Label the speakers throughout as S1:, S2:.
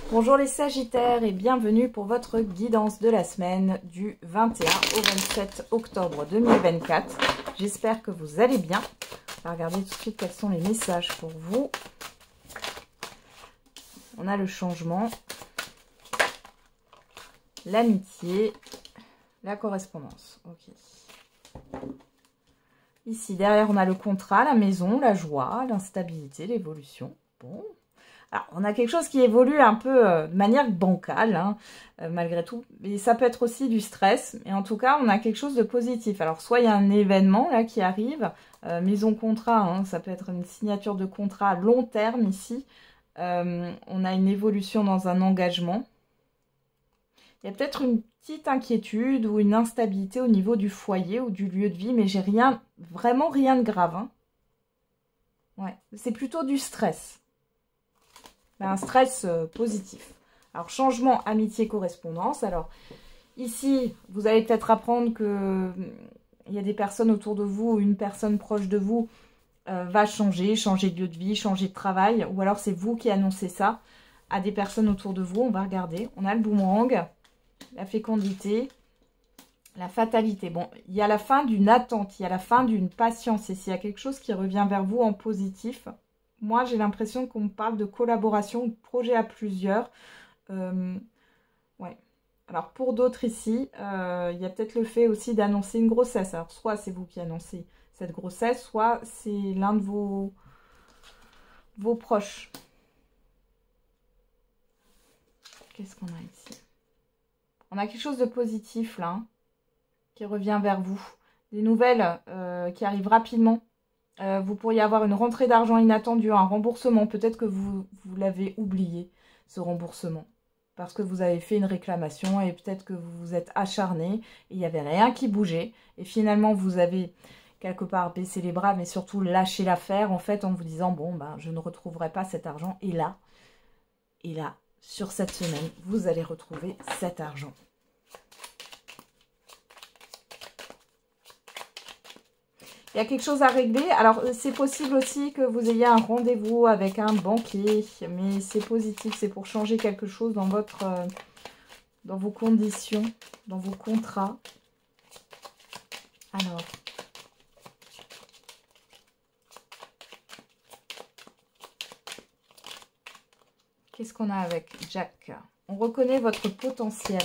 S1: Bonjour les Sagittaires et bienvenue pour votre guidance de la semaine du 21 au 27 octobre 2024. J'espère que vous allez bien. On va regarder tout de suite quels sont les messages pour vous. On a le changement, l'amitié, la correspondance. Ok. Ici, derrière, on a le contrat, la maison, la joie, l'instabilité, l'évolution. Bon. Alors, on a quelque chose qui évolue un peu de manière bancale, hein, malgré tout. Mais ça peut être aussi du stress. Mais en tout cas, on a quelque chose de positif. Alors, soit il y a un événement là qui arrive, maison contrat, hein, ça peut être une signature de contrat à long terme ici. On a une évolution dans un engagement. Il y a peut-être une petite inquiétude ou une instabilité au niveau du foyer ou du lieu de vie, mais j'ai rien, vraiment rien de grave. Hein. Ouais, c'est plutôt du stress. Un stress positif. Alors, changement, amitié, correspondance. Alors, ici, vous allez peut-être apprendre que il y a des personnes autour de vous, une personne proche de vous va changer de lieu de vie, changer de travail. Ou alors, c'est vous qui annoncez ça à des personnes autour de vous. On va regarder. On a le boomerang, la fécondité, la fatalité. Bon, il y a la fin d'une attente, il y a la fin d'une patience. Et s'il y a quelque chose qui revient vers vous en positif... Moi, j'ai l'impression qu'on me parle de collaboration, de projet à plusieurs. Ouais. Alors, pour d'autres ici, il y a peut-être le fait aussi d'annoncer une grossesse. Alors, soit c'est vous qui annoncez cette grossesse, soit c'est l'un de vos proches. Qu'est-ce qu'on a ici? On a quelque chose de positif, là, hein, qui revient vers vous. Des nouvelles qui arrivent rapidement. Vous pourriez avoir une rentrée d'argent inattendue, un remboursement. Peut-être que vous l'avez oublié, ce remboursement. Parce que vous avez fait une réclamation et peut-être que vous vous êtes acharné. Et il n'y avait rien qui bougeait. Et finalement, vous avez quelque part baissé les bras, mais surtout lâché l'affaire, en fait, en vous disant, bon, ben, je ne retrouverai pas cet argent. Et là, sur cette semaine, vous allez retrouver cet argent. Il y a quelque chose à régler. Alors, c'est possible aussi que vous ayez un rendez-vous avec un banquier. Mais c'est positif. C'est pour changer quelque chose dans dans vos conditions, dans vos contrats. Alors. Qu'est-ce qu'on a avec Jack? On reconnaît votre potentiel.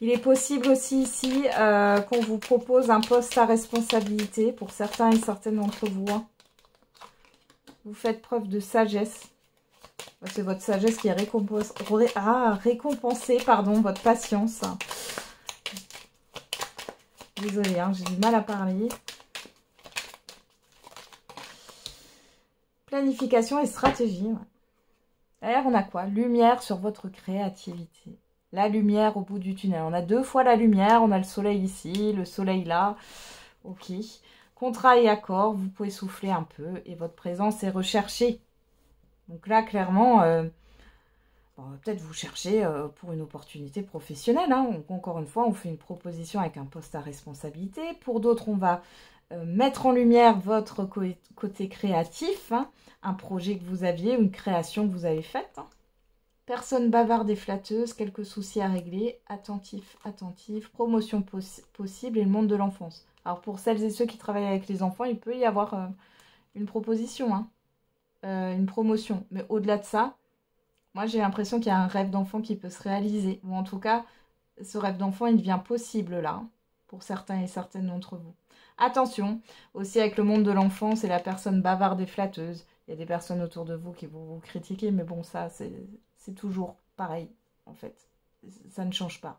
S1: Il est possible aussi ici qu'on vous propose un poste à responsabilité pour certains et certaines d'entre vous. Hein. Vous faites preuve de sagesse. C'est votre sagesse qui est récompensée, pardon, votre patience. Désolée, hein, j'ai du mal à parler. Planification et stratégie. Ouais. D'ailleurs, on a quoi? Lumière sur votre créativité. La lumière au bout du tunnel. On a deux fois la lumière. On a le soleil ici, le soleil là. Ok. Contrat et accord. Vous pouvez souffler un peu. Et votre présence est recherchée. Donc là, clairement, peut-être vous cherchez pour une opportunité professionnelle. Hein. Donc, encore une fois, on fait une proposition avec un poste à responsabilité. Pour d'autres, on va mettre en lumière votre côté créatif. Hein. Un projet que vous aviez, une création que vous avez faite. Hein. Personne bavarde et flatteuse, quelques soucis à régler, attentif, promotion possible et le monde de l'enfance. Alors pour celles et ceux qui travaillent avec les enfants, il peut y avoir une proposition, hein, une promotion. Mais au-delà de ça, moi j'ai l'impression qu'il y a un rêve d'enfant qui peut se réaliser. Ou en tout cas, ce rêve d'enfant, il devient possible là, hein, pour certains et certaines d'entre vous. Attention, aussi avec le monde de l'enfance et la personne bavarde et flatteuse. Il y a des personnes autour de vous qui vont vous critiquer, mais bon, ça, c'est toujours pareil, en fait. Ça ne change pas.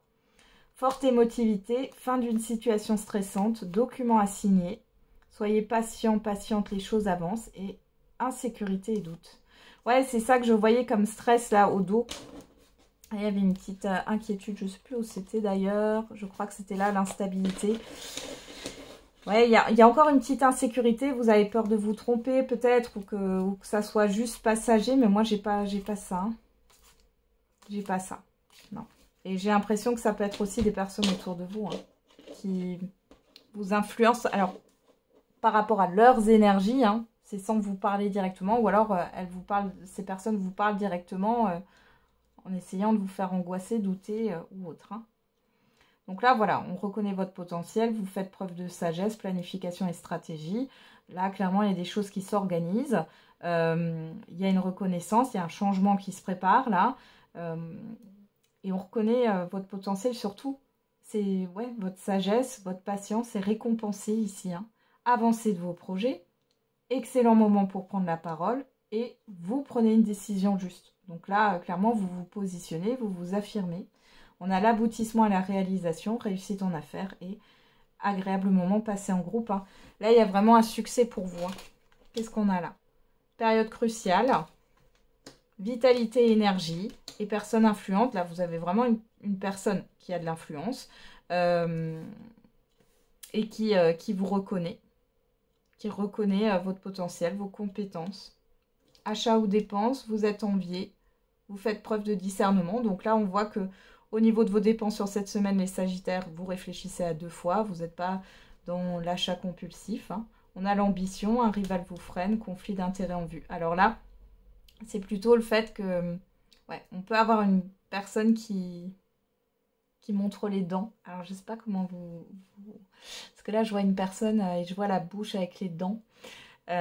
S1: Forte émotivité, fin d'une situation stressante, document à signer. Soyez patient, patiente, les choses avancent. Et insécurité et doute. Ouais, c'est ça que je voyais comme stress, là, au dos. Il y avait une petite inquiétude, je ne sais plus où c'était d'ailleurs. Je crois que c'était là, l'instabilité. Ouais, il y a encore une petite insécurité. Vous avez peur de vous tromper peut-être ou que ça soit juste passager. Mais moi, j'ai pas ça. Hein. J'ai pas ça. Non. Et j'ai l'impression que ça peut être aussi des personnes autour de vous hein, qui vous influencent. Alors, par rapport à leurs énergies, hein, c'est sans vous parler directement, ou alors ces personnes vous parlent directement en essayant de vous faire angoisser, douter ou autre. Hein. Donc là, voilà, on reconnaît votre potentiel, vous faites preuve de sagesse, planification et stratégie. Là, clairement, il y a des choses qui s'organisent. Il y a une reconnaissance, il y a un changement qui se prépare là. Et on reconnaît votre potentiel surtout. C'est votre sagesse, votre patience est récompensée ici. Hein. Avancez de vos projets. Excellent moment pour prendre la parole. Et vous prenez une décision juste. Donc là, clairement, vous vous positionnez, vous vous affirmez. On a l'aboutissement à la réalisation, réussite en affaires et agréable moment passé en groupe. Hein. Là, il y a vraiment un succès pour vous. Hein. Qu'est-ce qu'on a là? Période cruciale, vitalité et énergie et personne influente. Là, vous avez vraiment une personne qui a de l'influence et qui vous reconnaît, qui reconnaît votre potentiel, vos compétences. Achat ou dépenses, vous êtes envié, vous faites preuve de discernement. Donc là, on voit que au niveau de vos dépenses sur cette semaine, les Sagittaires, vous réfléchissez à 2 fois. Vous n'êtes pas dans l'achat compulsif. Hein. On a l'ambition, un rival vous freine, conflit d'intérêts en vue. Alors là, c'est plutôt le fait que, on peut avoir une personne qui montre les dents. Alors, je ne sais pas comment Parce que là, je vois une personne et je vois la bouche avec les dents. Il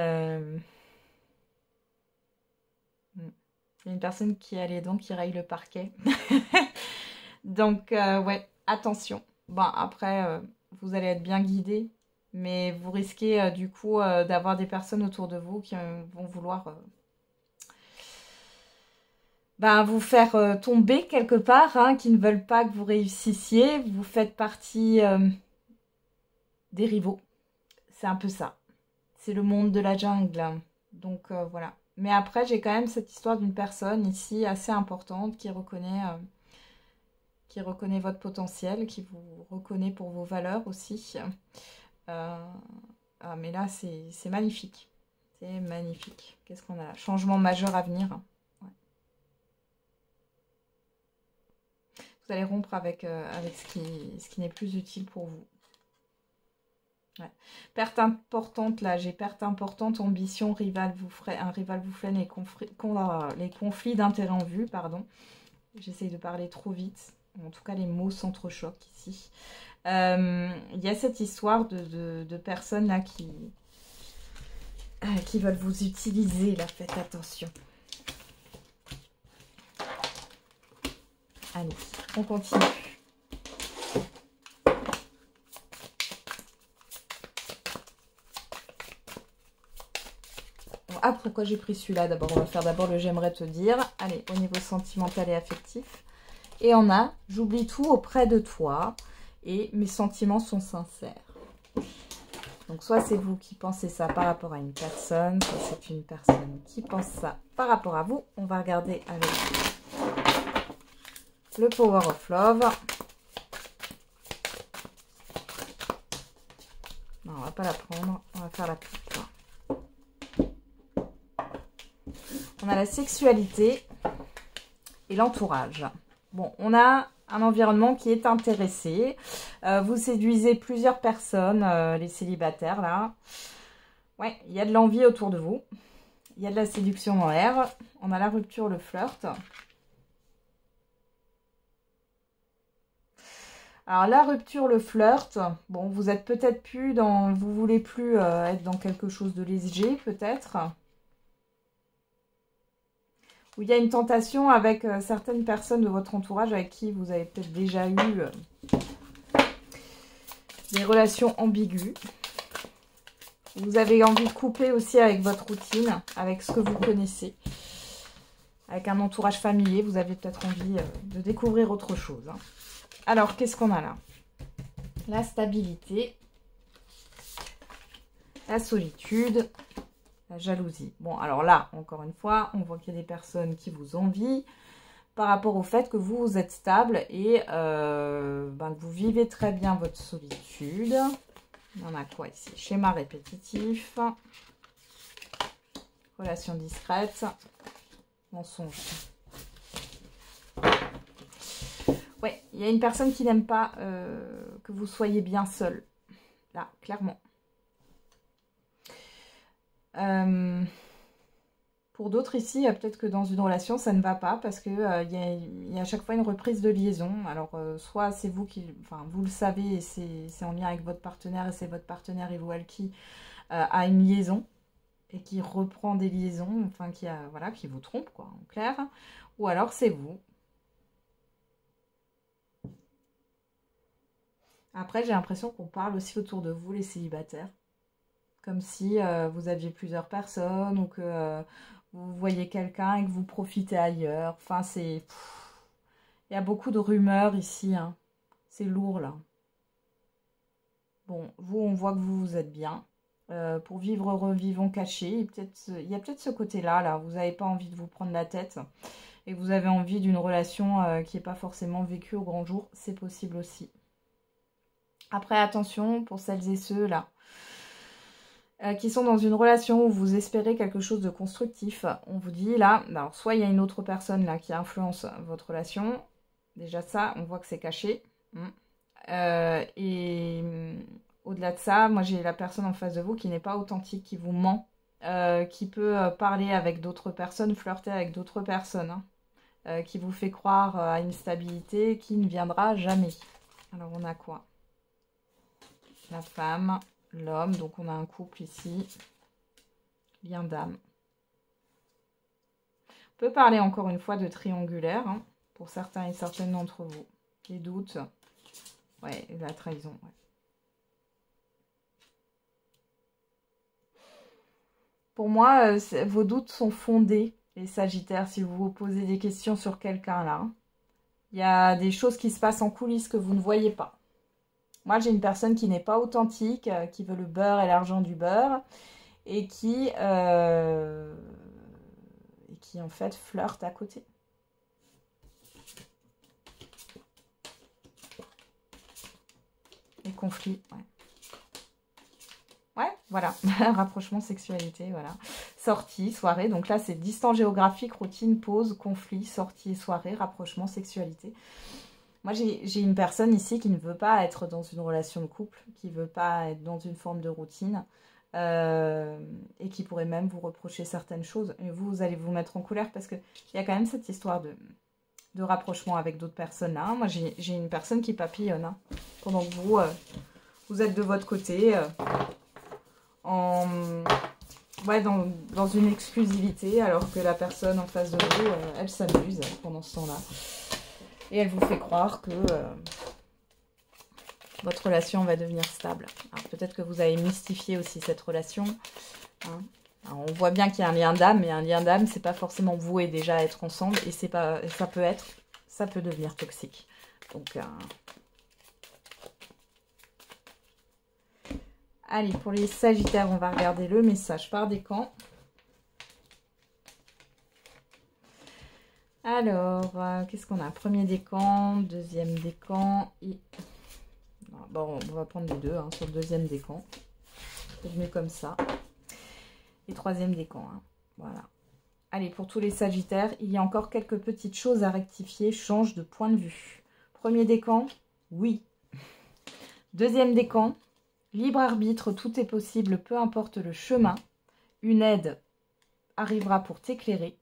S1: y a une personne qui a les dents qui raye le parquet. Donc, attention. Bon, après, vous allez être bien guidé, mais vous risquez du coup d'avoir des personnes autour de vous qui vont vouloir vous faire tomber quelque part, hein, qui ne veulent pas que vous réussissiez. Vous faites partie des rivaux. C'est un peu ça. C'est le monde de la jungle. Donc, voilà. Mais après, j'ai quand même cette histoire d'une personne ici assez importante qui reconnaît votre potentiel, qui vous reconnaît pour vos valeurs aussi. Mais là, c'est magnifique. C'est magnifique. Qu'est-ce qu'on a? Changement majeur à venir. Ouais. Vous allez rompre avec ce qui n'est plus utile pour vous. Ouais. Perte importante, là, j'ai perte importante, ambition, un rival vous freine, les conflits d'intérêts en vue, pardon. J'essaye de parler trop vite. En tout cas, les mots s'entrechoquent ici. Il y a cette histoire de personnes là qui veulent vous utiliser. Là, faites attention. Allez, on continue. Bon, pourquoi j'ai pris celui-là d'abord? On va faire d'abord le j'aimerais te dire. Allez, au niveau sentimental et affectif. Et on a, j'oublie tout auprès de toi et mes sentiments sont sincères. Donc soit c'est vous qui pensez ça par rapport à une personne, soit c'est une personne qui pense ça par rapport à vous. On va regarder avec le Power of Love. Non, on va pas la prendre, on va faire la petite. On a la sexualité et l'entourage. Bon, on a un environnement qui est intéressé. Vous séduisez plusieurs personnes, les célibataires, là. Ouais, il y a de l'envie autour de vous. Il y a de la séduction dans l'air. On a la rupture, le flirt. Alors, la rupture, le flirt, bon, vous êtes peut-être plus dans... Vous voulez plus être dans quelque chose de léger, peut-être. Où il y a une tentation avec certaines personnes de votre entourage avec qui vous avez peut-être déjà eu des relations ambiguës. Vous avez envie de couper aussi avec votre routine, avec ce que vous connaissez. Avec un entourage familier, vous avez peut-être envie de découvrir autre chose. Hein. Alors, qu'est-ce qu'on a là? La stabilité, la solitude, la jalousie. Bon, alors là, encore une fois, on voit qu'il y a des personnes qui vous envient par rapport au fait que vous êtes stable et que vous vivez très bien votre solitude. On a quoi ici? Schéma répétitif, relation discrète, mensonge. Ouais, il y a une personne qui n'aime pas que vous soyez bien seul. Là, clairement. Pour d'autres ici, peut-être que dans une relation, ça ne va pas parce que y a à chaque fois une reprise de liaison. Alors, soit c'est vous qui... Enfin, vous le savez et c'est en lien avec votre partenaire et c'est votre partenaire et vous, elle, qui a une liaison et qui reprend des liaisons, enfin, voilà, qui vous trompe, quoi, en clair. Ou alors, c'est vous. Après, j'ai l'impression qu'on parle aussi autour de vous, les célibataires. Comme si vous aviez plusieurs personnes ou que vous voyez quelqu'un et que vous profitez ailleurs. Enfin, c'est... Il y a beaucoup de rumeurs ici, hein. C'est lourd, là. Bon, vous, on voit que vous êtes bien. Pour vivre heureux, vivons cachés. Il y a peut-être ce côté-là, là. Vous n'avez pas envie de vous prendre la tête. Et vous avez envie d'une relation qui n'est pas forcément vécue au grand jour. C'est possible aussi. Après, attention, pour celles et ceux, là, qui sont dans une relation où vous espérez quelque chose de constructif. On vous dit là, alors soit il y a une autre personne là qui influence votre relation. Déjà ça, on voit que c'est caché. Et au-delà de ça, moi j'ai la personne en face de vous qui n'est pas authentique, qui vous ment, qui peut parler avec d'autres personnes, flirter avec d'autres personnes, qui vous fait croire à une stabilité qui ne viendra jamais. Alors on a quoi? La femme, l'homme, donc on a un couple ici, lien d'âme. On peut parler encore une fois de triangulaire, hein, pour certains et certaines d'entre vous. Les doutes, ouais, la trahison, ouais. Pour moi, vos doutes sont fondés, les Sagittaires, si vous vous posez des questions sur quelqu'un là. Il y a des choses qui se passent en coulisses que vous ne voyez pas. Moi, j'ai une personne qui n'est pas authentique, qui veut le beurre et l'argent du beurre, et qui en fait flirte à côté. Les conflits, ouais. Ouais, voilà, rapprochement, sexualité, voilà. Sortie, soirée, donc là c'est distance géographique, routine, pause, conflit, sortie et soirée, rapprochement, sexualité. Moi j'ai une personne ici qui ne veut pas être dans une relation de couple, qui ne veut pas être dans une forme de routine, et qui pourrait même vous reprocher certaines choses. Et vous allez vous mettre en colère parce qu'il y a quand même cette histoire de rapprochement avec d'autres personnes là. Moi j'ai une personne qui papillonne, hein, pendant que vous êtes de votre côté, ouais, dans une exclusivité, alors que la personne en face de vous, elle s'amuse pendant ce temps-là. Et elle vous fait croire que votre relation va devenir stable. Alors peut-être que vous avez mystifié aussi cette relation, hein. Alors, on voit bien qu'il y a un lien d'âme, mais un lien d'âme, c'est pas forcément voué déjà à être ensemble, et ça peut devenir toxique. Donc, allez, pour les Sagittaires, on va regarder le message par décan. Alors, qu'est-ce qu'on a? Premier décan, deuxième décan et... Bon, on va prendre les deux, hein, sur le deuxième décan. C'est mieux comme ça. Et troisième décan, hein. Voilà. Allez, pour tous les Sagittaires, il y a encore quelques petites choses à rectifier. Change de point de vue. Premier décan, oui. Deuxième décan, libre arbitre, tout est possible, peu importe le chemin. Une aide arrivera pour t'éclairer.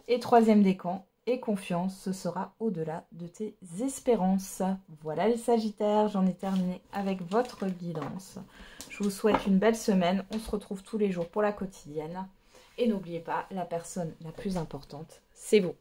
S1: Et troisième décan, et confiance, ce sera au-delà de tes espérances. Voilà les Sagittaires, j'en ai terminé avec votre guidance. Je vous souhaite une belle semaine. On se retrouve tous les jours pour la quotidienne. Et n'oubliez pas, la personne la plus importante, c'est vous.